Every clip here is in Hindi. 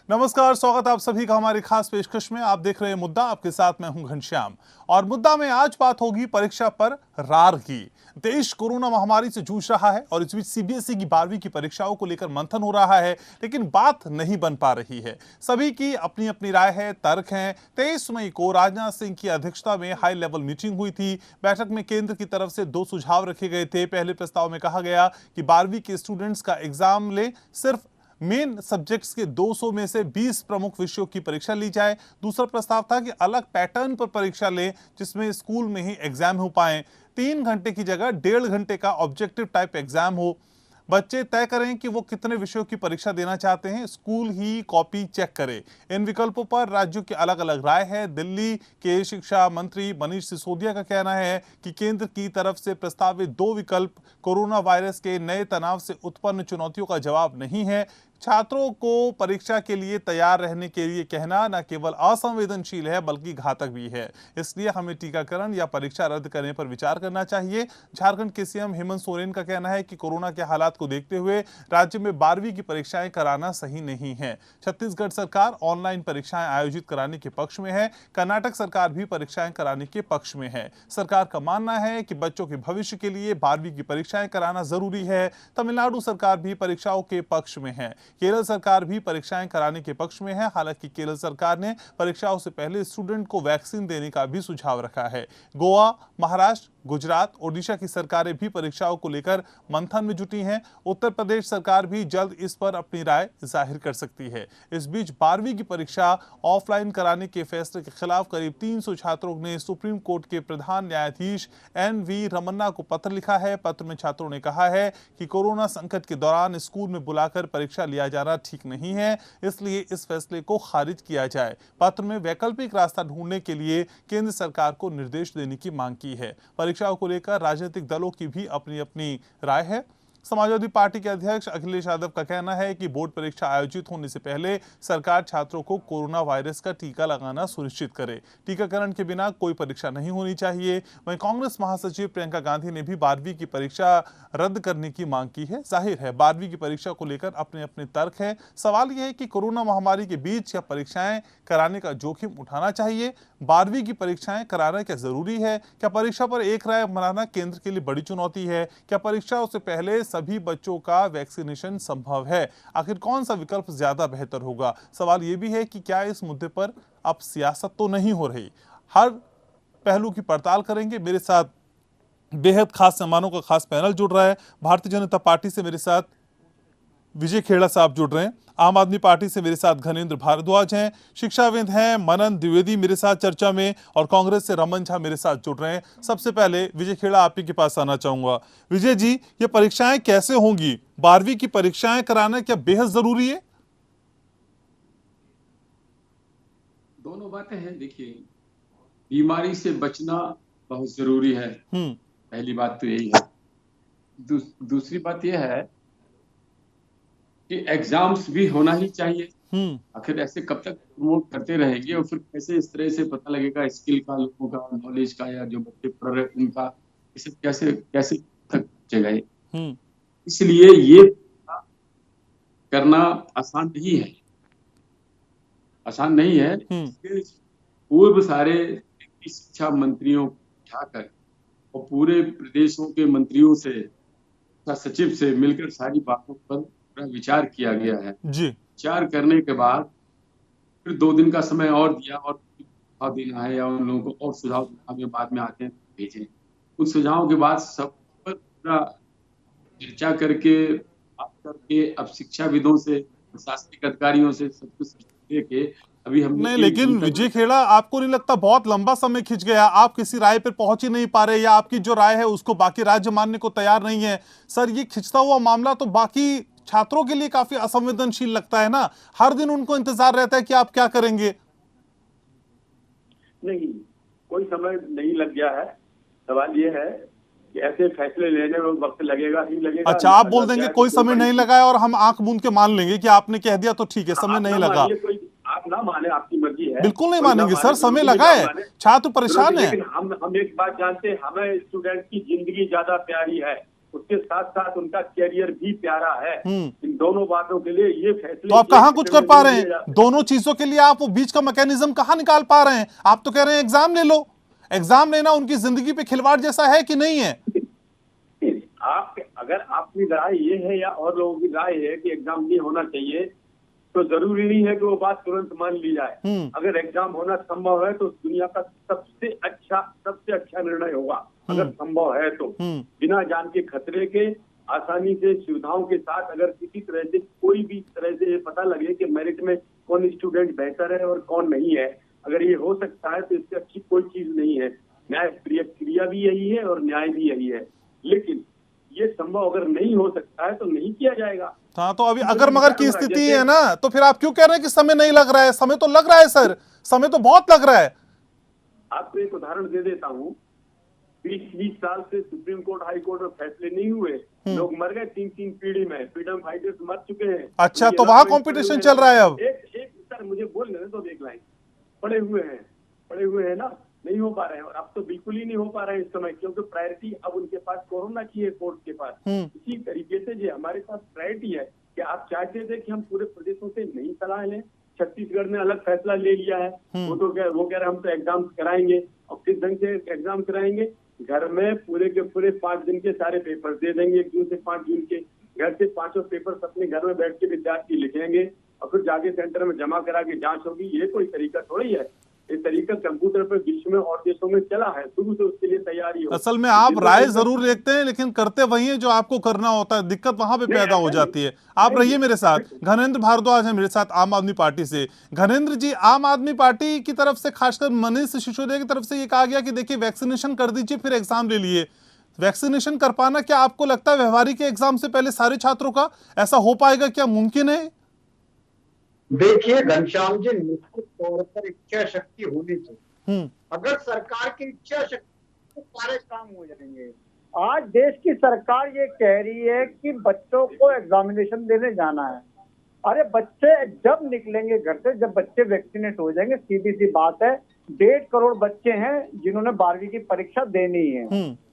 नमस्कार, स्वागत है आप सभी का हमारी खास पेशकश में। आप देख रहे हैं मुद्दा, आपके साथ मैं हूं घनश्याम। और मुद्दा में आज बात होगी परीक्षा पर रार की। देश कोरोना महामारी से जूझ रहा है और इस बीच सीबीएसई की 12वीं की परीक्षाओं को लेकर मंथन हो रहा है, लेकिन बात नहीं बन पा रही है। सभी की अपनी अपनी राय है, तर्क हैं। 23 मई को राजनाथ सिंह की अध्यक्षता में हाई लेवल मीटिंग हुई थी। बैठक में केंद्र की तरफ से 2 सुझाव रखे गए थे। पहले प्रस्ताव में कहा गया कि 12वीं के स्टूडेंट्स का एग्जाम ले, सिर्फ मेन सब्जेक्ट्स के 200 में से 20 प्रमुख विषयों की परीक्षा ली जाए। दूसरा प्रस्ताव था कि अलग पैटर्न पर परीक्षा ले, जिसमें स्कूल में ही एग्जाम हो पाए। 3 घंटे की जगह 1.5 घंटे का ऑब्जेक्टिव टाइप एग्जाम हो। बच्चे तय करें कि वो कितने विषयों की परीक्षा देना चाहते हैं, स्कूल ही कॉपी चेक करे। इन विकल्पों पर राज्यों की अलग अलग राय है। दिल्ली के शिक्षा मंत्री मनीष सिसोदिया का कहना है कि केंद्र की तरफ से प्रस्तावित 2 विकल्प कोरोना वायरस के नए तनाव से उत्पन्न चुनौतियों का जवाब नहीं है। छात्रों को परीक्षा के लिए तैयार रहने के लिए कहना न केवल असंवेदनशील है बल्कि घातक भी है। इसलिए हमें टीकाकरण या परीक्षा रद्द करने पर विचार करना चाहिए। झारखंड के सीएम हेमंत सोरेन का कहना है कि कोरोना के हालात को देखते हुए राज्य में 12वीं की परीक्षाएं कराना सही नहीं है। छत्तीसगढ़ सरकार ऑनलाइन परीक्षाएं आयोजित कराने के पक्ष में है। कर्नाटक सरकार भी परीक्षाएं कराने के पक्ष में है। सरकार का मानना है कि बच्चों के भविष्य के लिए 12वीं की परीक्षाएं कराना जरूरी है। तमिलनाडु सरकार भी परीक्षाओं के पक्ष में है। केरल सरकार भी परीक्षाएं कराने के पक्ष में है। हालांकि केरल सरकार ने परीक्षाओं से पहले स्टूडेंट को वैक्सीन देने का भी सुझाव रखा है। गोवा, महाराष्ट्र, गुजरात, ओडिशा की सरकारें भी परीक्षाओं को लेकर मंथन में जुटी हैं। उत्तर प्रदेश सरकार भी जल्द इस पर अपनी राय जाहिर कर सकती है। इस बीच 12वीं की परीक्षा ऑफलाइन कराने के फैसले के खिलाफ करीब 300 छात्रों ने सुप्रीम कोर्ट के प्रधान न्यायाधीश एन.वी. रमन्ना को पत्र लिखा है। पत्र में छात्रों ने कहा है कि कोरोना संकट के दौरान स्कूल में बुलाकर परीक्षा लिया जाना ठीक नहीं है, इसलिए इस फैसले को खारिज किया जाए। पत्र में वैकल्पिक रास्ता ढूंढने के लिए केंद्र सरकार को निर्देश देने की मांग की है। परीक्षाओं को लेकर राजनीतिक दलों की भी अपनी अपनी राय है। समाजवादी पार्टी के अध्यक्ष अखिलेश यादव का कहना है कि बोर्ड परीक्षा आयोजित होने से पहले सरकार छात्रों को कोरोना वायरस का टीका लगाना सुनिश्चित करे। टीकाकरण के बिना कोई परीक्षा नहीं होनी चाहिए। वहीं कांग्रेस महासचिव प्रियंका गांधी ने भी 12वीं की परीक्षा रद्द करने की मांग की है। जाहिर है 12वीं की परीक्षा को लेकर अपने अपने तर्क है। सवाल यह है कि कोरोना महामारी के बीच क्या परीक्षाएं कराने का जोखिम उठाना चाहिए? 12वीं की परीक्षाएं कराना क्या जरूरी है? क्या परीक्षा पर एक राय बनाना केंद्र के लिए बड़ी चुनौती है? क्या परीक्षाओं से पहले सभी बच्चों का वैक्सीनेशन संभव है? आखिर कौन सा विकल्प ज्यादा बेहतर होगा? सवाल यह भी है कि क्या इस मुद्दे पर अब सियासत तो नहीं हो रही? हर पहलू की पड़ताल करेंगे। मेरे साथ बेहद खास मेहमानों का खास पैनल जुड़ रहा है। भारतीय जनता पार्टी से मेरे साथ विजय खेड़ा साहब जुड़ रहे हैं। आम आदमी पार्टी से मेरे साथ घनेंद्र भारद्वाज हैं। शिक्षाविद हैं मनन द्विवेदी मेरे साथ चर्चा में, और कांग्रेस से रमन झा मेरे साथ जुड़ रहे हैं। सबसे पहले विजय खेड़ा, आप ही के पास आना चाहूंगा। विजय जी, ये परीक्षाएं कैसे होंगी? 12वीं की परीक्षाएं कराना क्या बेहद जरूरी है? दोनों बातें हैं। देखिए, बीमारी से बचना बहुत जरूरी है। पहली बात तो यही है। दूसरी बात यह है कि एग्जाम्स भी होना ही चाहिए। आखिर ऐसे कब तक प्रमोट करते रहेंगे और फिर कैसे इस तरह से पता लगेगा स्किल का, लोगों का, नॉलेज का, या जो बच्चे पढ़ रहे उनका, इसे कैसे कैसे तक पहुंचेगा ये। इसलिए ये करना आसान नहीं है, आसान नहीं है। पूर्व सारे शिक्षा मंत्रियों को उठाकर और पूरे प्रदेशों के मंत्रियों से, सचिव से मिलकर सारी बातों पर विचार किया गया है जी। विचार करने के बाद फिर 2 दिन का समय और दिया, और सुझाव देना है या उन लोगों को और सुझाव बाद में आते हैं भेजें। उन सुझावों के बाद सब पर पूरा चर्चा करके, बात करके, अब शिक्षाविदों से, प्रशासनिक अधिकारियों से सब कुछ लेके अभी हम नहीं। लेकिन विजय खेड़ा, आपको नहीं लगता बहुत लंबा समय खिंच गया? आप किसी राय पर पहुंच ही नहीं पा रहे, या आपकी जो राय है उसको बाकी राज्य मानने को तैयार नहीं है? सर, ये खिंचता हुआ मामला तो बाकी छात्रों के लिए काफी असंवेदनशील लगता है ना। हर दिन उनको इंतजार रहता है कि आप क्या करेंगे। नहीं, कोई समय नहीं लग गया है। सवाल ये है कि ऐसे फैसले लेने में वक्त लगेगा, नहीं लगेगा। अच्छा, आप बोल देंगे कोई समय नहीं लगा है और हम आंख मूंद के मान लेंगे कि आपने कह दिया तो ठीक है, समय नहीं लगा। आप ना माने, आपकी मर्जी है। बिल्कुल नहीं मानेंगे सर, समय लगा है, छात्र परेशान है। हम एक बात जानते हैं, हमें स्टूडेंट की जिंदगी ज्यादा प्यारी है। उसके साथ साथ उनका कैरियर भी प्यारा है। इन दोनों बातों के लिए ये फैसले, तो आप कहाँ कुछ कर पा रहे हैं? दोनों चीजों के लिए आप वो बीच का मैकेनिज्म कहाँ निकाल पा रहे हैं? आप तो कह रहे हैं एग्जाम ले लो। एग्जाम लेना उनकी जिंदगी पे खिलवाड़ जैसा है कि नहीं है? आप अगर आपकी राय ये है या और लोगों की राय है कि एग्जाम नहीं होना चाहिए, तो जरूरी नहीं है कि वो बात तुरंत मान ली जाए। अगर एग्जाम होना संभव है तो दुनिया का सबसे अच्छा निर्णय होगा, अगर संभव है तो। बिना जान के खतरे के, आसानी से, सुविधाओं के साथ, अगर किसी तरह से कोई भी तरह से ये पता लगे कि मेरिट में कौन स्टूडेंट बेहतर है और कौन नहीं है, अगर ये हो सकता है तो इससे अच्छी कोई चीज नहीं है। न्याय क्रिया भी यही है और न्याय भी यही है। लेकिन ये संभव अगर नहीं हो सकता है तो नहीं किया जाएगा। हाँ, तो अभी अगर मगर की स्थिति है ना, तो फिर आप क्यों कह रहे हैं कि समय नहीं लग रहा है? समय तो लग रहा है सर, समय तो बहुत लग रहा है। आपको एक उदाहरण दे देता हूँ। 20 साल से सुप्रीम कोर्ट, हाई कोर्ट में फैसले नहीं हुए, लोग मर गए 3 पीढ़ी में, फ्रीडम फाइटर्स मर चुके हैं। अच्छा, तो वहां कंपटीशन चल रहा है अब। एक सर मुझे बोलने दो, एक लाइन। पड़े हुए हैं ना, नहीं हो पा रहे हैं। और अब तो बिल्कुल ही नहीं हो पा रहे हैं इस समय, क्योंकि प्रायोरिटी अब उनके पास कोरोना की है, कोर्ट के पास। इसी तरीके से जो हमारे पास प्रायोरिटी है कि आप चाहते थे कि हम पूरे प्रदेशों से नहीं सलाह लें, छत्तीसगढ़ ने अलग फैसला ले लिया है। वो कह रहे हम तो एग्जाम कराएंगे, और किस ढंग से एग्जाम कराएंगे? घर में पूरे के पूरे 5 दिन के सारे पेपर दे देंगे, 1 जून से 5 जून के। घर से 5 पेपर अपने घर में बैठ के विद्यार्थी लिखेंगे और फिर जाके सेंटर में जमा करा के जांच होगी। ये कोई तरीका थोड़ी है। ये तरीका कंप्यूटर पर विश्व में और देशों में चला है, शुरू से उसके लिए तैयारी हो। असल में आप राय जरूर लेते हैं, लेकिन करते वही है जो आपको करना होता है। दिक्कत वहां पे पैदा हो जाती है। आप रहिए मेरे साथ। घनेंद्र भारद्वाज है मेरे साथ, आम आदमी पार्टी से। घनेंद्र जी, आम आदमी पार्टी की तरफ से, खासकर मनीष सिसोदिया की तरफ से ये कहा गया कि देखिए वैक्सीनेशन कर दीजिए, फिर एग्जाम ले लिए। वैक्सीनेशन कर पाना, क्या आपको लगता है व्यवहारिक एग्जाम से पहले सारे छात्रों का ऐसा हो पाएगा? क्या मुमकिन है? देखिए घनश्याम जी, निश्चित तौर पर इच्छा शक्ति होनी चाहिए। अगर सरकार की इच्छा शक्ति तो सारे काम हो जाएंगे। आज देश की सरकार ये कह रही है कि बच्चों को एग्जामिनेशन देने जाना है। अरे बच्चे जब निकलेंगे घर से, जब बच्चे वैक्सीनेट हो जाएंगे, सीधी सी बात है, 1.5 करोड़ बच्चे हैं जिन्होंने 12वीं की परीक्षा देनी है।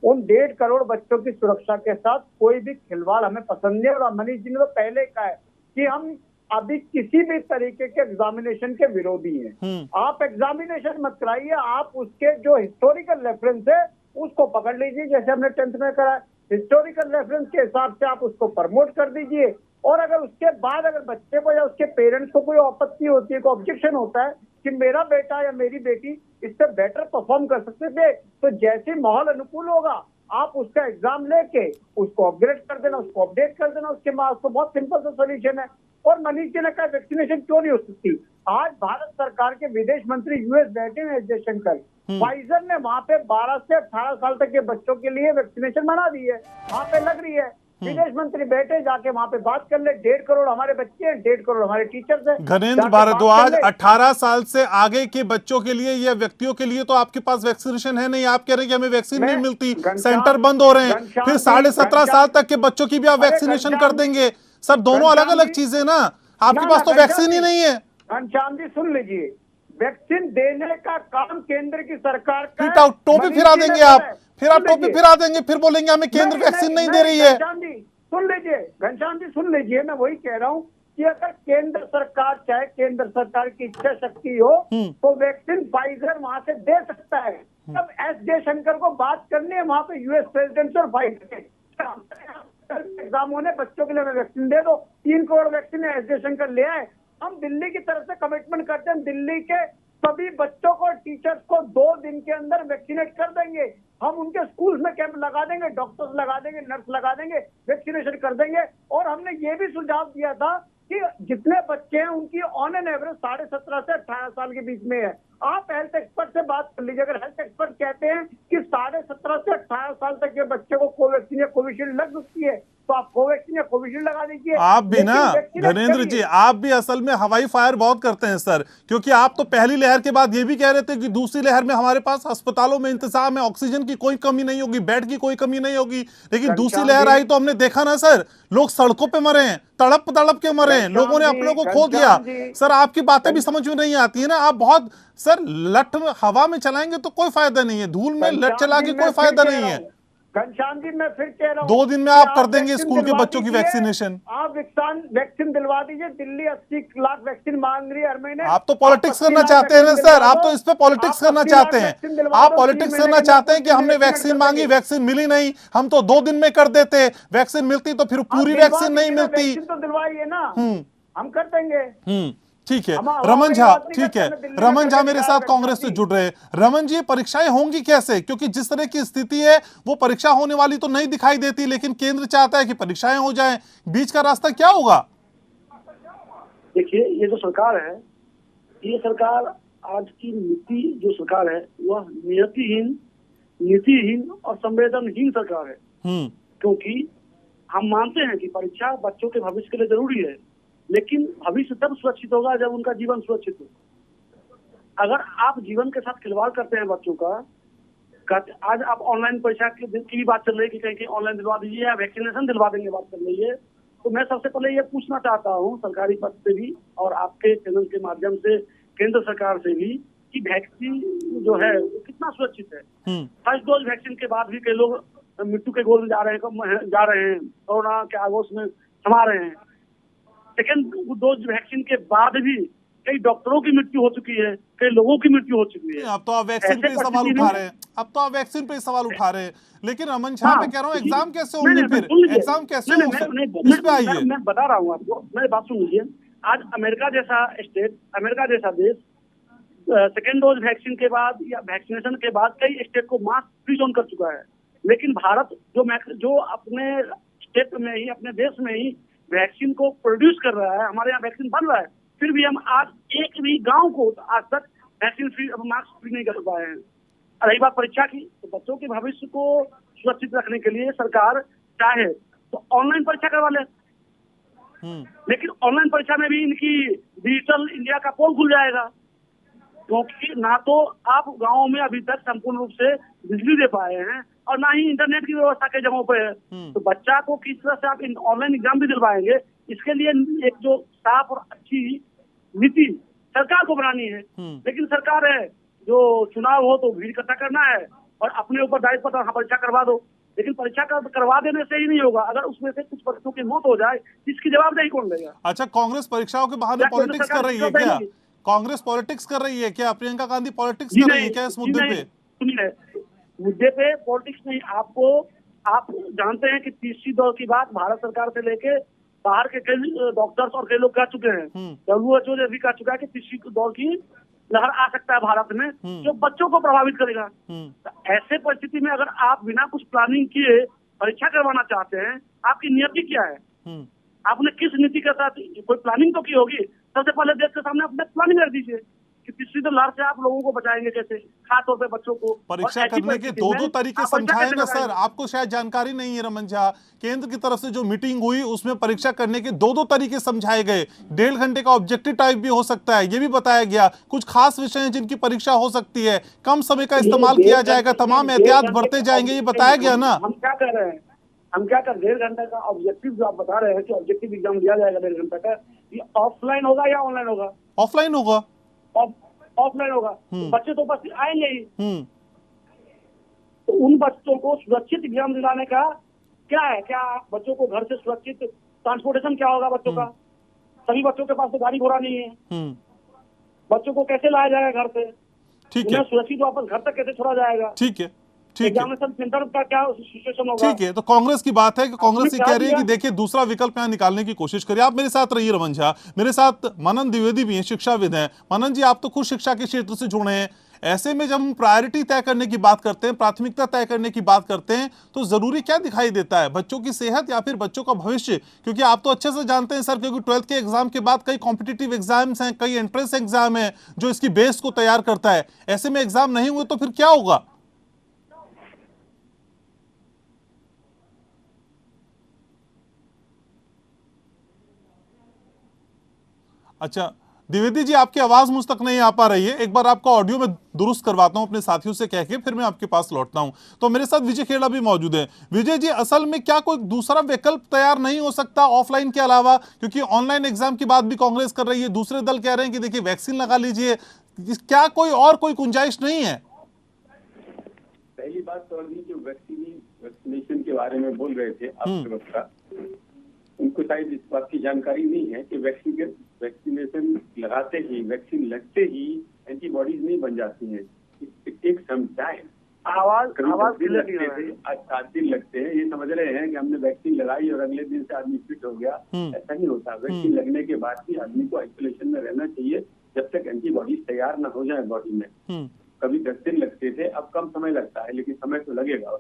उन 1.5 करोड़ बच्चों की सुरक्षा के साथ कोई भी खिलवाड़ हमें पसंद नहीं है। और मनीष जी ने तो पहले कहा है कि हम अभी किसी भी तरीके के एग्जामिनेशन के विरोधी हैं। आप एग्जामिनेशन मत कराइए, आप उसके जो हिस्टोरिकल रेफरेंस है उसको पकड़ लीजिए, जैसे हमने 10th में करा। हिस्टोरिकल रेफरेंस के हिसाब से आप उसको प्रमोट कर दीजिए। और अगर उसके बाद अगर बच्चे को या उसके पेरेंट्स को कोई आपत्ति होती है, कोई ऑब्जेक्शन होता है कि मेरा बेटा या मेरी बेटी इससे बेटर परफॉर्म कर सकते थे, तो जैसे माहौल अनुकूल होगा आप उसका एग्जाम लेके उसको अपग्रेड कर देना, उसको अपडेट कर देना। उसके बाद उसको बहुत सिंपल सा सोल्यूशन है। और मनीष जी ने कहा वैक्सीनेशन क्यों नहीं हो सकती? आज भारत सरकार के विदेश मंत्री यूएस बैठे हैं, एस जयशंकर। फाइजर ने वहां पे 12 से 18 साल तक के बच्चों के लिए वैक्सीनेशन बना दी है, वहां पे लग रही है। विदेश मंत्री बैठे, जाके वहां पे बात कर ले। 1.5 करोड़ हमारे बच्चे हैं, 1.5 करोड़ हमारे टीचर्स हैं। घनेंद्र भारद्वाज, 18 साल से आगे के बच्चों के लिए या व्यक्तियों के लिए तो आपके पास वैक्सीनेशन है नहीं। आप कह रहे हैं कि हमें वैक्सीन नहीं मिलती, सेंटर बंद हो रहे हैं। फिर 17.5 साल तक के बच्चों की भी आप वैक्सीनेशन कर देंगे? सर, दोनों अलग अलग चीजें ना। आपके पास तो वैक्सीन ही नहीं है। घनश्याम जी सुन लीजिए, वैक्सीन देने का काम केंद्र की सरकार का। फिर टोपी फिरा देंगे आप, फिर आप टोपी फिरा देंगे, फिर बोलेंगे हमें केंद्र वैक्सीन नहीं दे रही है। घनश्याम जी सुन लीजिए, घनश्याम जी सुन लीजिए, मैं वही कह रहा हूँ कि अगर केंद्र सरकार चाहे, केंद्र सरकार की इच्छा शक्ति हो तो वैक्सीन फाइजर वहां से दे सकता है। तब एस जयशंकर को बात करनी है वहां पे यूएस प्रेसिडेंट और फाइजर एग्जाम होने, बच्चों के लिए वैक्सीन दे दो। 3 करोड़ वैक्सीन एस जयशंकर ले आए। हम दिल्ली की तरफ से कमिटमेंट करते हैं, दिल्ली के सभी बच्चों को, टीचर्स को 2 दिन के अंदर वैक्सीनेट कर देंगे। हम उनके स्कूल्स में कैंप लगा देंगे, डॉक्टर्स लगा देंगे, नर्स लगा देंगे, वैक्सीनेशन कर देंगे। और हमने ये भी सुझाव दिया था कि जितने बच्चे हैं उनकी ऑन एन एवरेज 17.5 से 18 साल के बीच में है। आप हेल्थ एक्सपर्ट से बात कर लीजिए। अगर हेल्थ एक्सपर्ट कहते हैं कि 17.5 से 18 साल तक के बच्चे को कोवैक्सीन या कोविशील्ड लग सकती है, तो आप कोवैक्सीन या कोविशील्ड लगा दीजिए। आप भी ना घनेंद्र जी, आप भी असल में हवाई फायर बहुत करते हैं सर, क्योंकि आप तो पहली लहर के बाद ये भी कह रहे थे कि दूसरी लहर में हमारे पास अस्पतालों में इंतजाम है, ऑक्सीजन की कोई कमी नहीं होगी, बेड की कोई कमी नहीं होगी। लेकिन दूसरी लहर आई तो हमने देखा ना सर, लोग सड़कों पे मरे हैं, तड़प तड़प के मरे हैं, लोगों ने अपनों को खो दिया। सर, आपकी बातें भी समझ में नहीं आती है ना। आप बहुत सर लठ हवा में चलाएंगे तो कोई फायदा नहीं है, धूल में लठ चला के कोई फायदा नहीं है। घनश्याम जी मैं फिर कह रहा हूँ 2 दिन में कि आप कर देंगे वैक्सीन स्कूल के दिलवा बच्चों की दीजिए, वैक्सीनेशन। आप वैक्सीन दिलवा दीजिए। दिल्ली 80 लाख वैक्सीन मांग रही है हर महीने। आप तो पॉलिटिक्स 80 करना लाख चाहते हैं ना वैक्सीन सर, दिलवा आप तो दो। इस पे पॉलिटिक्स आप करना 80 लाख चाहते हैं। वैक्सीन दिलवा आप दो, 3 पॉलिटिक्स महीने करना के चाहते हैं अंदर कि हमने वैक्सीनेट वैक्सीन कर मांगी, देंगे। वैक्सीन मिली नहीं, हम तो 2 दिन में कर देते। वैक्सीन मिलती तो फिर आप पूरी दिलवा वैक्सीन नहीं दीजिए ना, मिलती। वैक्सीन तो दिलवाइए ना, हम कर देंगे। ठीक है। हम हवा रमन की झा, बात नहीं ठीक करते, है, हमने दिल्ली में रमन झा करके मेरे दिखाया साथ कांग्रेस से घनश्याम जी। जुड़ रहे हैं। रमन जी, परीक्षाएं होंगी कैसे? क्योंकि जिस तरह की स्थिति है वो परीक्षा होने वाली तो नहीं दिखाई देती, लेकिन केंद्र चाहता है कि परीक्षाएं हो जाएं। बीच का रास्ता क्या होगा? देखिए, ये जो सरकार है, ये सरकार आज की नीति जो सरकार है वह नीतिहीन और संवेदनहीन सरकार है। क्योंकि हम मानते हैं कि परीक्षा बच्चों के भविष्य के लिए जरूरी है, लेकिन भविष्य तब सुरक्षित होगा जब उनका जीवन सुरक्षित हो। अगर आप जीवन के साथ खिलवाड़ करते हैं बच्चों का, आज आप ऑनलाइन परीक्षा की भी बात चल रही है कि कहीं ऑनलाइन दिलवा दीजिए या वैक्सीनेशन दिलवा देंगे बात चल रही है, तो मैं सबसे पहले ये पूछना चाहता हूँ सरकारी पद से भी और आपके चैनल के माध्यम से केंद्र सरकार से भी कि वैक्सीन जो है वो कितना सुरक्षित है। फर्स्ट डोज वैक्सीन के बाद भी कई लोग मृत्यु के गोल जा रहे हैं, कोरोना के आगोश में समा रहे हैं। सेकेंड डोज वैक्सीन के बाद भी कई डॉक्टरों की मृत्यु हो चुकी है, कई लोगों की मृत्यु हो चुकी है। अब तो आप वैक्सीन पे सवाल उठा रहे हैं, लेकिन रमन झा, मैं कह रहा हूँ एग्जाम कैसे होंगे? फिर एग्जाम कैसे होंगे उस पे आइए। मैं बता रहा हूँ आपको, मेरी बात सुन लीजिए। आज अमेरिका जैसा देश सेकेंड डोज वैक्सीन के बाद या वैक्सीनेशन के बाद कई स्टेट को मास फ्री जोन कर चुका है, लेकिन भारत जो अपने स्टेट में ही, अपने देश में ही वैक्सीन को प्रोड्यूस कर रहा है, हमारे यहाँ वैक्सीन बन रहा है, फिर भी हम आज एक भी गांव को आज तक वैक्सीन फ्री, मास्क फ्री नहीं कर पाए हैं। रही बात परीक्षा की, तो बच्चों के भविष्य को सुरक्षित रखने के लिए सरकार चाहे तो ऑनलाइन परीक्षा करवा ले, लेकिन ऑनलाइन परीक्षा में भी इनकी डिजिटल इंडिया का पोल खुल जाएगा, क्योंकि ना तो आप गाँव में अभी तक संपूर्ण रूप से बिजली दे पाए हैं और ना ही इंटरनेट की व्यवस्था कई जगहों पे है। तो बच्चा को किस तरह से आप ऑनलाइन एग्जाम भी दिलवाएंगे, इसके लिए एक जो साफ और अच्छी नीति सरकार को बनानी है। लेकिन सरकार है जो चुनाव हो तो भीड़ इकट्ठा करना है और अपने ऊपर दायित्व पर परीक्षा करवा दो, लेकिन परीक्षा करवा देने से ही नहीं होगा। अगर उसमें से कुछ बच्चों की मौत हो जाए, इसकी जवाबदेही कौन लेगा? अच्छा, कांग्रेस परीक्षाओं के बहाने पॉलिटिक्स कर रही है क्या? कांग्रेस पॉलिटिक्स कर रही है क्या? प्रियंका गांधी पॉलिटिक्स कर रही है क्या इस मुद्दे पे? सुनिए, मुद्दे पे पॉलिटिक्स नहीं। आप जानते हैं कि तीसरी दौर की बात भारत सरकार से लेके बाहर के कई डॉक्टर्स और कई लोग कह चुके हैं, WHO ने भी कह चुका है कि तीसरी दौर की लहर आ सकता है भारत में, जो बच्चों को प्रभावित करेगा। तो ऐसे परिस्थिति में अगर आप बिना कुछ प्लानिंग किए परीक्षा करवाना चाहते हैं, आपकी नियति क्या है? आपने किस नीति के साथ कोई प्लानिंग तो की होगी? सबसे पहले देश के सामने अपने प्लानिंग रख दीजिए कि तीसरी लहर से आप लोगों को बचाएंगे कैसे, खासतौर पे बच्चों को। परीक्षा करने के दो तरीके समझाए ना सर, आपको शायद जानकारी नहीं है रमन झा। केंद्र की तरफ से जो मीटिंग हुई उसमें परीक्षा करने के दो तरीके समझाए गए। 1.5 घंटे का ऑब्जेक्टिव टाइप भी हो सकता है, ये भी बताया गया। कुछ खास विषय हैं जिनकी परीक्षा हो सकती है, कम समय का इस्तेमाल किया जाएगा, तमाम एहतियात बरते जाएंगे, ये बताया गया ना। हम क्या कर रहे हैं, 1.5 घंटे का ऑब्जेक्टिव जो आप बता रहे हैं कि ऑब्जेक्टिव एग्जाम दिया जाएगा 1.5 घंटे का, ये ऑफलाइन होगा या ऑनलाइन होगा? ऑफलाइन होगा। ऑफलाइन होगा। तो बच्चे तो उपस्थित आएंगे ही। तो उन बच्चों को सुरक्षित एग्जाम दिलाने का क्या है? क्या बच्चों को घर से सुरक्षित ट्रांसपोर्टेशन क्या होगा बच्चों का? सभी बच्चों के पास तो गाड़ी घोड़ा नहीं है। बच्चों को कैसे लाया जाएगा घर से? ठीक है, सुरक्षित वापस घर तक कैसे छोड़ा जाएगा? ठीक है, एग्जामिनेशन सेंटर का क्या सिचुएशन होगा? ठीक है। तो कांग्रेस की बात है कि कांग्रेस ये कह रही है कि देखिए दूसरा विकल्प यहाँ निकालने की कोशिश करिए। आप मेरे साथ रहिए रमन झा, मेरे साथ मनन द्विवेदी भी हैं, शिक्षाविद हैं। मनन जी, आप तो खुद शिक्षा के क्षेत्र से जुड़े हैं। ऐसे में जब हम प्रायोरिटी तय करने की बात करते हैं, प्राथमिकता तय करने की बात करते हैं, तो जरूरी क्या दिखाई देता है? बच्चों की सेहत या फिर बच्चों का भविष्य? क्योंकि आप तो अच्छे से जानते हैं सर, क्योंकि 12th के एग्जाम के बाद कई कॉम्पिटिटिव एग्जाम्स हैं, कई एंट्रेंस एग्जाम है जो इसकी बेस को तैयार करता है। ऐसे में एग्जाम नहीं हुए तो फिर क्या होगा? अच्छा द्विवेदी जी, आपकी आवाज मुझ तक नहीं आ पा रही है। एक बार आपका ऑडियो में दुरुस्त करवाता हूं अपने साथियों से कह के, फिर मैं आपके पास लौटता हूं। तो मेरे साथ विजय खेड़ा भी मौजूद है। विजय जी, असल में क्या कोई दूसरा विकल्प तैयार नहीं हो सकता ऑफलाइन के अलावा? क्योंकि ऑनलाइन एग्जाम की बात भी कांग्रेस कर रही है, दूसरे दल कह रहे हैं कि देखिए वैक्सीन लगा लीजिए। क्या कोई गुंजाइश नहीं है? पहली बात तो अभी जो वैक्सीनेशन के बारे में बोल रहे थे आप प्रवक्ता, उनको शायद इस बात की जानकारी नहीं है कि वैक्सीनेशन लगाते ही, वैक्सीन लगते ही एंटीबॉडीज नहीं बन जाती हैं। एक समझाए आवाज लगते थे, आज 7 दिन लगते हैं। ये समझ रहे हैं कि हमने वैक्सीन लगाई और अगले दिन से आदमी फिट हो गया, ऐसा नहीं होता। वैक्सीन लगने के बाद भी आदमी को आइसोलेशन में रहना चाहिए जब तक एंटीबॉडीज तैयार ना हो जाए बॉडी में। कभी 10 दिन लगते थे, अब कम समय लगता है, लेकिन समय तो लगेगा,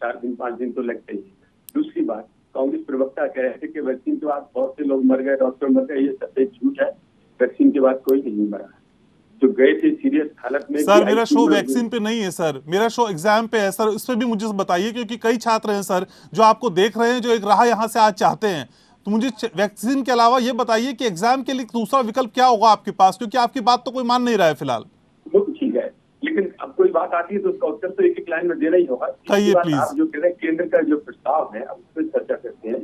4 दिन 5 दिन तो लगते ही। दूसरी बात, कांग्रेस प्रवक्ता कह रहे थे कि वैक्सीन के बाद बहुत से लोग मर गए, डॉक्टर मर गए, ये सफेद झूठ है। वैक्सीन के बाद कोई नहीं मरा। जो गए थे सीरियस हालत में। सर मेरा शो वैक्सीन पे नहीं है सर, मेरा शो एग्जाम पे है सर, इस पे भी मुझे बताइए, क्योंकि कई छात्र हैं सर जो आपको देख रहे हैं, जो एक राह यहाँ से आज चाहते हैं। तो मुझे वैक्सीन के अलावा ये बताइए कि एग्जाम के लिए दूसरा विकल्प क्या होगा आपके पास, क्योंकि आपकी बात तो कोई मान नहीं रहा है फिलहाल। वो ठीक है, लेकिन अब कोई बात आती है तो उसका उत्तर तो एक लाइन में देना ही होगा। कहिए प्लीज। आप जो कह रहे हैं केंद्र का जो प्रस्ताव है, अब उस पर चर्चा करते हैं।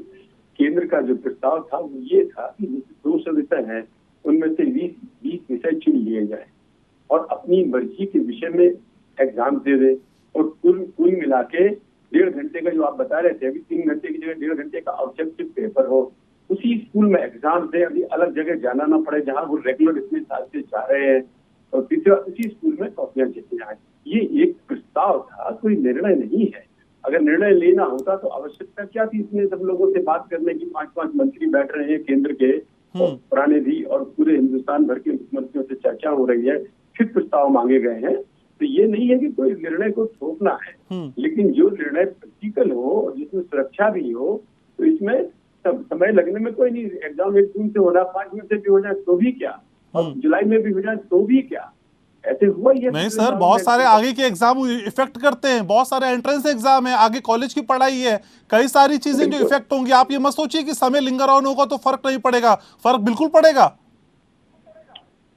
केंद्र का जो प्रस्ताव था वो ये था कि 200 विषय है, उनमें से 20 विषय चुन लिए जाए और अपनी मर्जी के विषय में एग्जाम दे दे, और कुल मिला के 1.5 घंटे का जो आप बता रहे थे, अभी 3 घंटे की जगह 1.5 घंटे का ऑब्जेक्टिव पेपर हो, उसी स्कूल में एग्जाम दे, अभी अलग जगह जाना ना पड़े जहाँ वो रेगुलर इतने साल से जा रहे हैं, और तीसरा उसी स्कूल में कॉपियां चली जाए। ये एक प्रस्ताव था, कोई निर्णय नहीं है। अगर निर्णय लेना होता तो आवश्यकता क्या थी इसमें सब लोगों से बात करने की? 5 मंत्री बैठ रहे हैं केंद्र के, और पुराने भी, और पूरे हिंदुस्तान भर के मुख्यमंत्रियों से चर्चा हो रही है, फिर प्रस्ताव मांगे गए हैं। तो ये नहीं है कि कोई निर्णय को थोपना है, लेकिन जो निर्णय प्रैक्टिकल हो और जिसमें सुरक्षा भी हो, तो इसमें समय लगने में कोई नहीं। एग्जाम 1 जून से हो रहा, 5 में से भी हो जाए तो भी क्या, और जुलाई में भी हो जाए तो भी क्या, ऐसे हुआ ही है। नहीं सर, बहुत सारे आगे के एग्जाम इफेक्ट करते हैं, बहुत सारे एंट्रेंस एग्जाम है, आगे कॉलेज की पढ़ाई है, कई सारी चीजें जो इफेक्ट होंगी। आप ये मत सोचिए कि समय लिंगर ऑन होगा तो फर्क नहीं पड़ेगा, फर्क बिल्कुल पड़ेगा।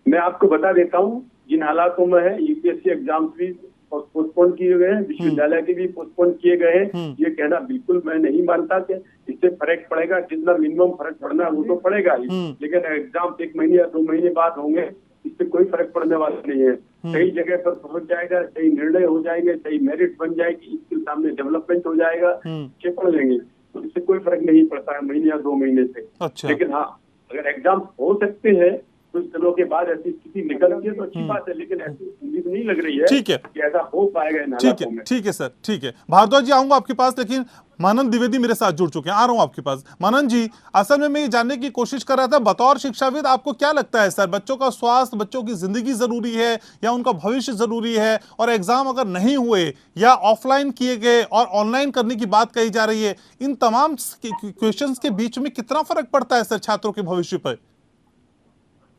मैं आपको बता देता हूँ जिन हालातों में है, यूपीएससी एग्जाम भी पोस्टपोन किए गए हैं, विश्वविद्यालय के भी पोस्टपोन किए गए हैं। ये कहना बिल्कुल मैं नहीं मानता कि इससे फर्क पड़ेगा। जितना मिनिमम फर्क पड़ना है वो तो पड़ेगा ही, लेकिन एग्जाम 1 महीने या 2 महीने बाद होंगे, इससे कोई फर्क पड़ने वाला नहीं है। सही जगह पर पहुंच जाएगा, सही निर्णय हो जाएंगे, सही मेरिट बन जाएगी, इसके सामने डेवलपमेंट हो जाएगा, अच्छे पढ़ लेंगे, तो इससे कोई फर्क नहीं पड़ता है महीने या 2 महीने से। अच्छा। लेकिन हाँ, अगर एग्जाम हो सकते हैं कुछ दिनों के बाद, ऐसी स्थिति निकलती है तो अच्छी बात है, लेकिन ऐसी उम्मीद नहीं लग रही है। ठीक है कि ऐसा हो पाएगा इन हालातों में। ठीक है सर, ठीक है। भारद्वाज जी आऊंगा आपके पास, लेकिन मानंद द्विवेदी मेरे साथ जुड़ चुके हैं, आ रहा हूं आपके पास। मानंद जी, असल में मैं ये जानने की कोशिश कर रहा था, बतौर शिक्षाविद आपको क्या लगता है सर, बच्चों का स्वास्थ्य, बच्चों की जिंदगी जरूरी है या उनका भविष्य जरूरी है? और एग्जाम अगर नहीं हुए या ऑफलाइन किए गए और ऑनलाइन करने की बात कही जा रही है, इन तमाम क्वेश्चंस के बीच में कितना फर्क पड़ता है सर छात्रों के भविष्य पर?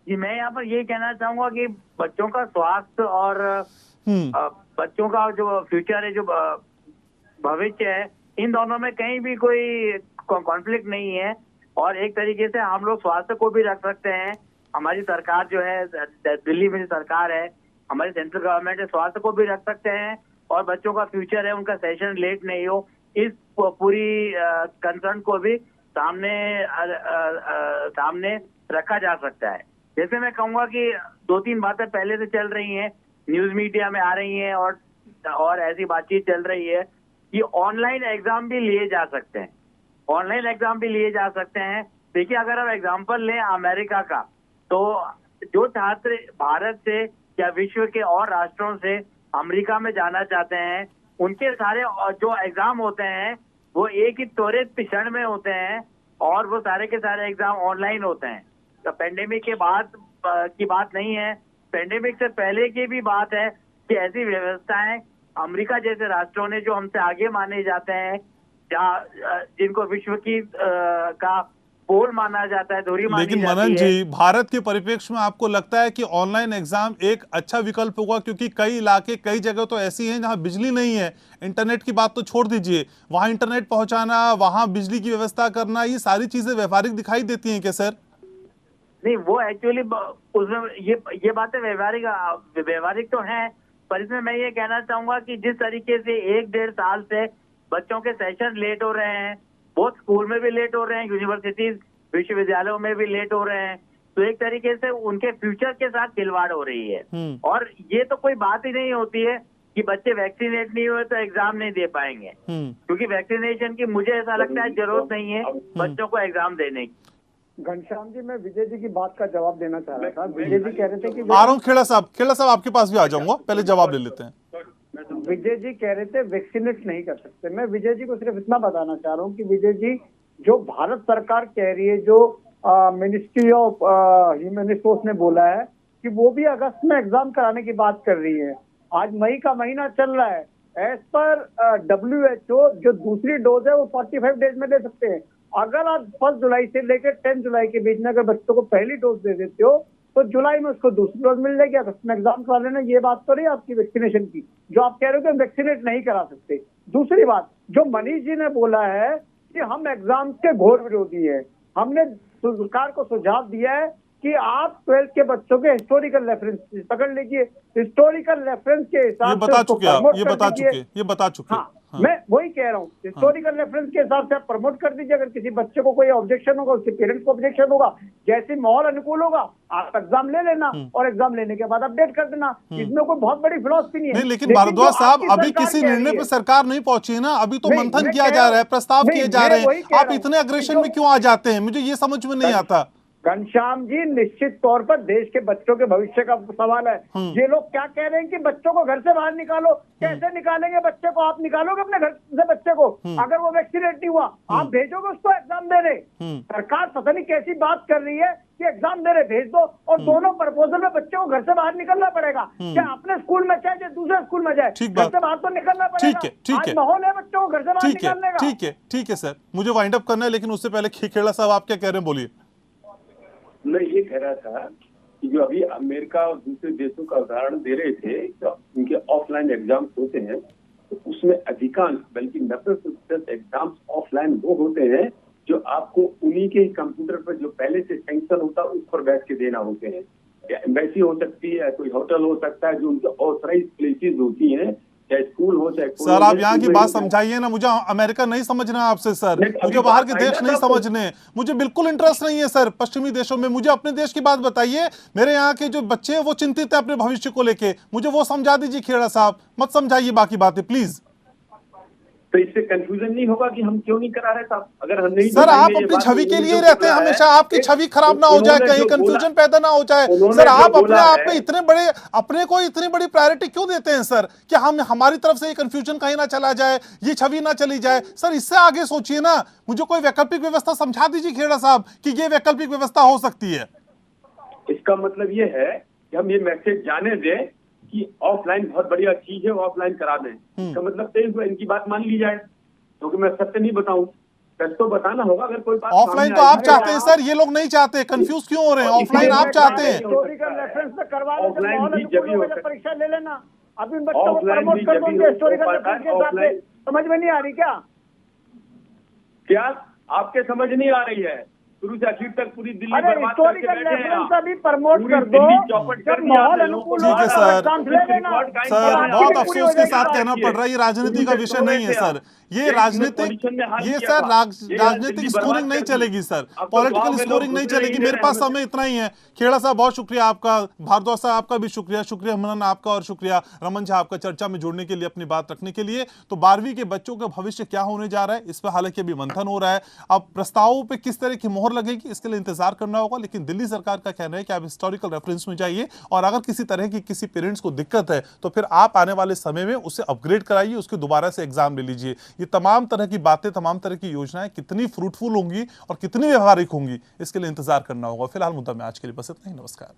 जी, मैं यहाँ पर ये कहना चाहूंगा कि बच्चों का स्वास्थ्य और बच्चों का जो फ्यूचर है, जो भविष्य है, इन दोनों में कहीं भी कोई कॉन्फ्लिक्ट नहीं है। और एक तरीके से हम लोग स्वास्थ्य को भी रख सकते हैं। हमारी सरकार जो है, दिल्ली में जो सरकार है, हमारी सेंट्रल गवर्नमेंट है, स्वास्थ्य को भी रख सकते हैं। और बच्चों का फ्यूचर है, उनका सेशन लेट नहीं हो, इस पूरी कंसर्न को भी सामने रखा जा सकता है। जैसे मैं कहूंगा कि 2-3 बातें पहले से चल रही हैं, न्यूज मीडिया में आ रही हैं, और ऐसी बातचीत चल रही है कि ऑनलाइन एग्जाम भी लिए जा सकते हैं। ऑनलाइन एग्जाम भी लिए जा सकते हैं। देखिए, अगर हम एग्जाम्पल लें अमेरिका का, तो जो छात्र भारत से या विश्व के और राष्ट्रों से अमेरिका में जाना चाहते हैं, उनके सारे जो एग्जाम होते हैं वो एक ही त्वरित क्षण में होते हैं, और वो सारे के सारे एग्जाम ऑनलाइन होते हैं। तो पेंडेमिक के बाद की बात नहीं है, पेंडेमिक से पहले की भी बात है कि ऐसी व्यवस्थाएं अमेरिका जैसे राष्ट्रों ने, जो हमसे आगे माने जाते हैं, जहाँ जिनको विश्व की का पोल माना जाता है, धुरी मानी जाती है। लेकिन मनन जी, भारत के परिप्रेक्ष्य में आपको लगता है कि ऑनलाइन एग्जाम एक अच्छा विकल्प होगा? क्योंकि कई इलाके, कई जगह तो ऐसी हैं जहां बिजली नहीं है, इंटरनेट की बात तो छोड़ दीजिए, वहां इंटरनेट पहुंचाना, वहां बिजली की व्यवस्था करना, ये सारी चीजें व्यवहारिक दिखाई देती हैं क्या सर? नहीं, वो एक्चुअली उसमें ये बातें व्यवहारिक तो हैं, पर इसमें मैं ये कहना चाहूंगा कि जिस तरीके से 1-1.5 साल से बच्चों के सेशन लेट हो रहे हैं, बहुत स्कूल में भी लेट हो रहे हैं, यूनिवर्सिटीज, विश्वविद्यालयों में भी लेट हो रहे हैं, तो एक तरीके से उनके फ्यूचर के साथ खिलवाड़ हो रही है। और ये तो कोई बात ही नहीं होती है कि बच्चे वैक्सीनेट नहीं हुए तो एग्जाम नहीं दे पाएंगे, क्योंकि वैक्सीनेशन की मुझे ऐसा लगता है जरूरत नहीं है बच्चों को एग्जाम देने की। घनश्याम जी, मैं विजय जी की बात का जवाब देना चाह रहा था। विजय जी कह रहे थे कि आ रहा हूँ खेड़ा साहब आपके पास भी आ जाऊंगा, पहले जवाब ले लेते हैं। विजय जी कह रहे थे वैक्सीनेट नहीं कर सकते। मैं विजय जी को सिर्फ इतना बताना चाह रहा हूँ कि विजय जी, जो भारत सरकार कह रही है, जो मिनिस्ट्री ऑफ ह्यूमन रिसोर्स ने बोला है कि वो भी अगस्त में एग्जाम कराने की बात कर रही है। आज मई का महीना चल रहा है। एज पर WHO जो दूसरी डोज है वो 45 डेज में दे सकते हैं। अगर आप 1 जुलाई से लेकर 10 जुलाई के बीच में अगर बच्चों को पहली डोज दे देते हो तो जुलाई में उसको दूसरी डोज मिल जाएगी, अगस्त में एग्जाम करा लेना। ये बात तो नहीं आपकी वैक्सीनेशन की, जो आप कह रहे हो कि वैक्सीनेट नहीं करा सकते। दूसरी बात, जो मनीष जी ने बोला है कि हम एग्जाम के घोर विरोधी है, हमने सरकार को सुझाव दिया है कि आप 12th के बच्चों के हिस्टोरिकल रेफरेंस पकड़ लीजिए, हिस्टोरिकल रेफरेंस के हिसाब से ये बता चुके। हाँ, मैं वही कह रहा हूँ, हिस्टोरिकल रेफरेंस के हिसाब से आप प्रमोट कर दीजिए। अगर किसी बच्चे को कोई ऑब्जेक्शन होगा, उसके पेरेंट्स को ऑब्जेक्शन होगा, जैसे माहौल अनुकूल होगा आप एग्जाम ले लेना और एग्जाम लेने के बाद अपडेट कर देना। इसमें कोई बहुत बड़ी फिलॉसफी नहीं है। लेकिन भारद्वाज साहब, अभी किसी निर्णय पर सरकार नहीं पहुंची है ना, अभी तो मंथन किया जा रहा है, प्रस्ताव किए जा रहे हैं। आप इतने अग्रेशन में क्यों आ जाते हैं, मुझे ये समझ में नहीं आता। घनश्याम जी, निश्चित तौर पर देश के बच्चों के भविष्य का सवाल है। ये लोग क्या कह रहे हैं कि बच्चों को घर से बाहर निकालो। कैसे निकालेंगे बच्चे को? आप निकालोगे अपने घर से बच्चे को? अगर वो वैक्सीनेट नहीं हुआ, आप भेजोगे उसको एग्जाम देने? सरकार पता नहीं कैसी बात कर रही है कि एग्जाम दे रहे, भेज दो। और दोनों प्रपोजल में बच्चे को घर से बाहर निकलना पड़ेगा। क्या अपने स्कूल में चाहे या दूसरे स्कूल में जाए, घर से बाहर तो निकलना पड़ेगा। आज माहौल है बच्चों को घर से बाहर निकालने का। ठीक है सर, मुझे वाइंड अप करना है, लेकिन उससे पहले खेड़ा साहब आप क्या कह रहे हैं, बोलिए। मैं ये कह रहा था कि जो अभी अमेरिका और दूसरे देशों का उदाहरण दे रहे थे, तो उनके ऑफलाइन एग्जाम्स होते हैं, तो उसमें अधिकांश बल्कि 90% एग्जाम्स ऑफलाइन वो होते हैं जो आपको उन्हीं के कंप्यूटर पर जो पहले से सैंक्शन होता है उस पर बैठ के देना होते हैं। या एम्बेसी हो सकती है, कोई होटल हो सकता है, जो उनके ऑथराइज प्लेसेस होती हैं, चाहे स्कूल हो चाहे। सर आप यहाँ की बात समझाइए ना, मुझे अमेरिका नहीं समझना है आपसे सर, मुझे बाहर के देश नहीं समझने, मुझे बिल्कुल इंटरेस्ट नहीं है सर पश्चिमी देशों में। मुझे अपने देश की बात बताइए। मेरे यहाँ के जो बच्चे हैं वो चिंतित है अपने भविष्य को लेके, मुझे वो समझा दीजिए खेड़ा साहब, मत समझाइए बाकी बातें प्लीज। तो इससे कंफ्यूजन नहीं होगा कि हम क्यों नहीं करा रहे साहब? अगर हम नहीं, सर आप अपनी छवि के लिए रहते हैं हमेशा, आपकी छवि खराब ना हो जाए, कहीं कंफ्यूजन पैदा ना हो जाए। सर आप अपने आप में इतने बड़े, अपने को इतनी बड़ी प्रायोरिटी क्यों देते हैं सर, कि हम हमारी तरफ से ये कंफ्यूजन कहीं ना चला जाए, ये छवि ना चली जाए। सर इससे आगे सोचिए ना, मुझे कोई वैकल्पिक व्यवस्था समझा दीजिए खेड़ा साहब कि ये वैकल्पिक व्यवस्था हो सकती है। इसका मतलब ये है कि हम ये मैसेज जाने दें कि ऑफलाइन बहुत बढ़िया चीज है, ऑफलाइन करा दें। इसका मतलब तय हुआ, इनकी बात मान ली जाए, क्योंकि मैं सत्य नहीं बताऊं, सच तो बताना होगा। अगर कोई बात ऑफलाइन तो आप चाहते हैं सर, ये लोग नहीं चाहते, कंफ्यूज क्यों हो रहे हैं? ऑफलाइन आप चाहते हैं, हिस्टोरिकल रेफरेंस पे करवा लो, ऑफलाइन भी जब भी हो सकता है, परीक्षा ले लेना। अभी बच्चों को प्रमोट कर दो हिस्टोरिकल रेफरेंस के हिसाब से। समझ में नहीं आ रही क्या आपके समझ नहीं आ रही है? शुरू से आखिर तक पूरी दिल्ली हिस्टोरिकल रेफरेंस अभी प्रमोट कर दो, जब माहौल अनुकूल हो सर बहुत अफसोस के साथ कहना पड़ रहा है, ये राजनीति का विषय नहीं है सर, ये राजनीतिक, ये सर राजनीतिक स्कोरिंग नहीं चलेगी सर, पॉलिटिकल स्कोरिंग नहीं चलेगी। मेरे पास समय इतना ही है। खेड़ा साहब बहुत शुक्रिया आपका, भारद्वाज साहब आपका भी शुक्रिया मनन आपका, और शुक्रिया रमन झा आपका चर्चा में जुड़ने के लिए, अपनी बात रखने के लिए। तो 12वीं के बच्चों का भविष्य क्या होने जा रहा है, इस पर हालांकि अभी मंथन हो रहा है। अब प्रस्तावों पर किस तरह की मोहर लगेगी इसके लिए इंतजार करना होगा, लेकिन दिल्ली सरकार का कहना है कि आप हिस्टोरिकल रेफरेंस में जाइए, और अगर किसी तरह की किसी पेरेंट्स को दिक्कत है तो फिर आप आने वाले समय में उसे अपग्रेड कराइए, उसके दोबारा से एग्जाम ले लीजिए। ये तमाम तरह की बातें, तमाम तरह की योजनाएं कितनी फ्रूटफुल होंगी और कितनी व्यवहारिक होंगी, इसके लिए इंतजार करना होगा। फिलहाल मुद्दा में आज के लिए बस इतना ही। नमस्कार।